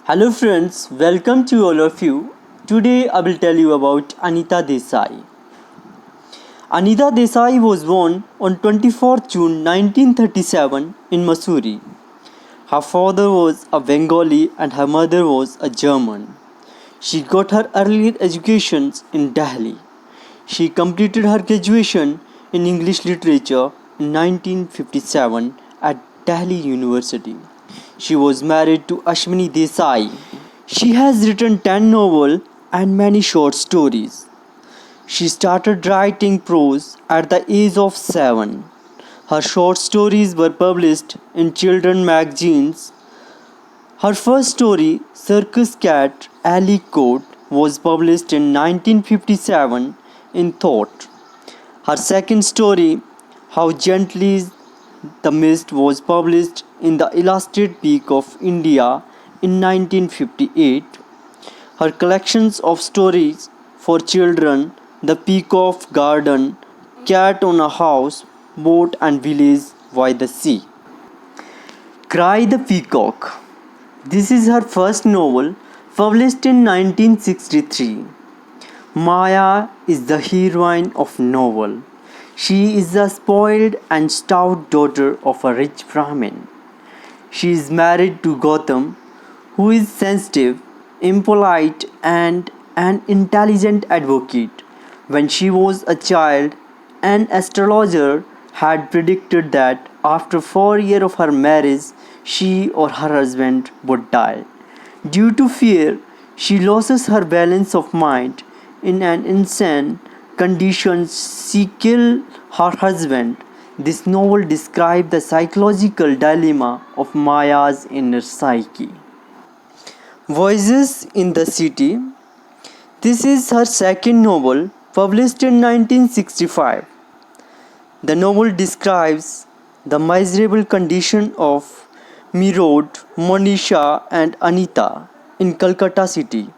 Hello friends, welcome to all of you. Today I will tell you about Anita Desai. Anita Desai was born on 24th June 1937 in Missouri. Her father was a Bengali and her mother was a German. She got her early education in Delhi. She completed her graduation in English literature in 1957 at Delhi University. She was married to Ashwini Desai. She has written 10 novels and many short stories. She started writing prose at the age of 7. Her short stories were published in children magazines. Her first story, Circus Cat Alley Coat, was published in 1957 in Thought. Her second story, How Gently the Mist, was published in the Illustrated Week of India in 1958. Her collections of stories for children, The Peacock Garden, Cat on a House, Boat and Village by the Sea. Cry the Peacock. This is her first novel, published in 1963. Maya is the heroine of novel. She is the spoiled and stout daughter of a rich Brahmin. She is married to Gautam, who is sensitive, impolite, and an intelligent advocate. When she was a child, an astrologer had predicted that after 4 years of her marriage, she or her husband would die. Due to fear, she loses her balance of mind. In an insane condition, she kills her husband. This novel describes the psychological dilemma of Maya's inner psyche. Voices in the City. This is her second novel, published in 1965. The novel describes the miserable condition of Mirod, Monisha, and Anita in Calcutta city.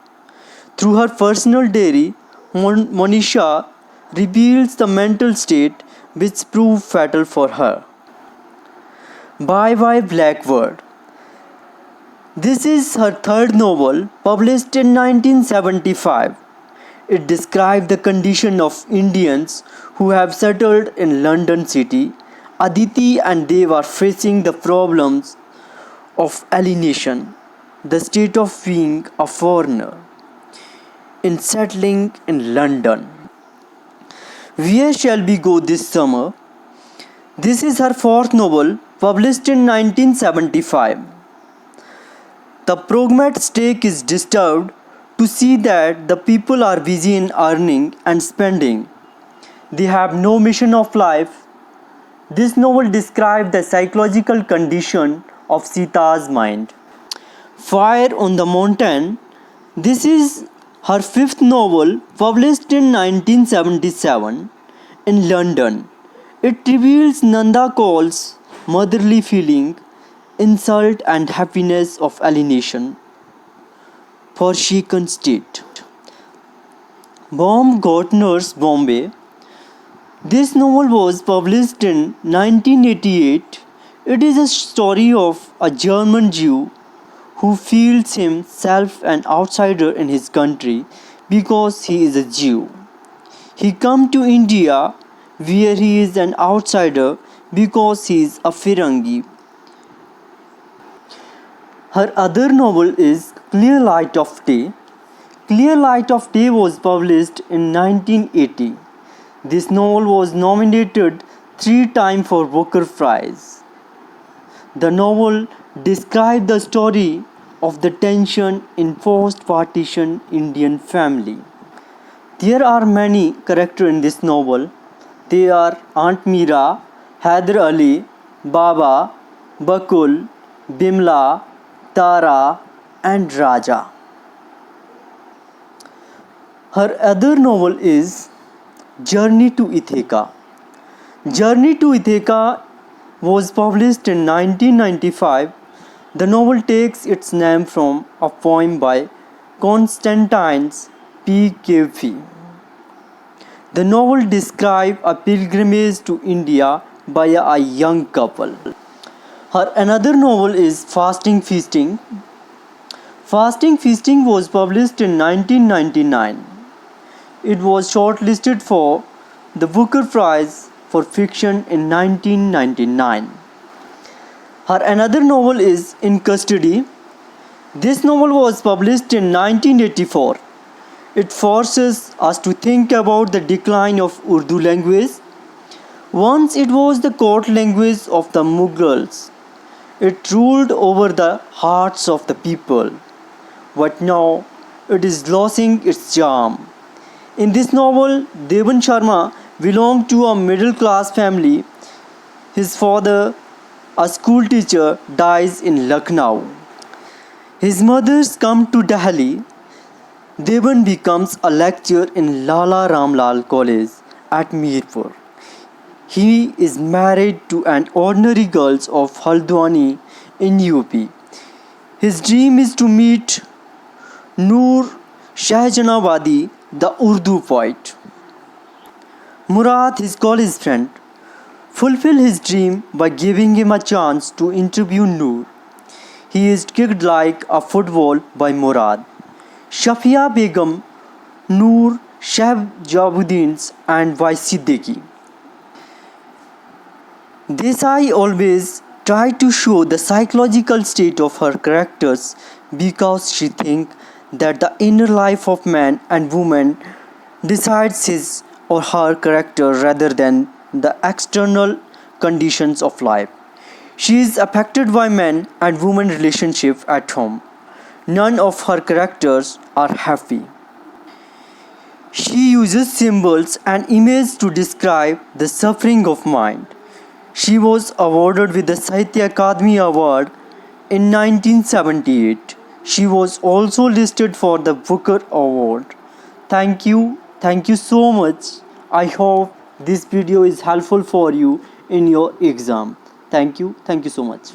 Through her personal diary, Monisha reveals the mental state which proved fatal for her. Bye Bye Blackbird. This is her third novel, published in 1975. It describes the condition of Indians who have settled in London city. Aditi and Dev are facing the problems of alienation, the state of being a foreigner in settling in London. Where shall we go this summer? This is her fourth novel, published in 1975. The pragmat stake is disturbed to see that the people are busy in earning and spending. They have no mission of life. This novel describes the psychological condition of Sita's mind. Fire on the Mountain. This is her fifth novel, published in 1977 in London. It reveals Nanda Kaul's motherly feeling, insult and happiness of alienation, forsaken state. Baumgartner's Bombay. This novel was published in 1988. It is a story of a German Jew who feels himself an outsider in his country because he is a Jew. He comes to India where he is an outsider because he is a Firangi. Her other novel is Clear Light of Day. Clear Light of Day was published in 1980. This novel was nominated 3 times for Booker Prize. The novel describes the story of the tension in post-partition Indian family. There are many characters in this novel. They are Aunt Meera, Haider Ali, Baba, Bakul, Bimla, Tara, and Raja. Her other novel is Journey to Ithaca. Journey to Ithaca was published in 1995. The novel takes its name from a poem by Constantine P. Cavey. The novel describes a pilgrimage to India by a young couple. Her another novel is Fasting Feasting. Fasting Feasting was published in 1999. It was shortlisted for the Booker Prize for Fiction in 1999. Her another novel is In Custody. This novel was published in 1984. It forces us to think about the decline of Urdu language. Once it was the court language of the Mughals. It ruled over the hearts of the people. But now it is losing its charm. In this novel, Devan Sharma belonged to a middle class family. His father, a school teacher, dies in Lucknow. His mothers come to Delhi. Devan becomes a lecturer in Lala Ramlal College at Mirpur. He is married to an ordinary girl of Haldwani in UP. His dream is to meet Noor Shahjanabadi, the Urdu poet. Murad, his college friend, fulfills his dream by giving him a chance to interview Noor. He is kicked like a football by Murad. Shafia Begum, Noor Shahjabuddin's and by Siddiqui. Desai always tried to show the psychological state of her characters because she thinks that the inner life of man and woman decides his or her character rather than the external conditions of life. She is affected by man and woman relationship at home. None of her characters are happy. She uses symbols and images to describe the suffering of mind. She was awarded with the Sahitya Akademi Award in 1978. She was also listed for the Booker Award. Thank you so much. I hope this video is helpful for you in your exam. Thank you so much.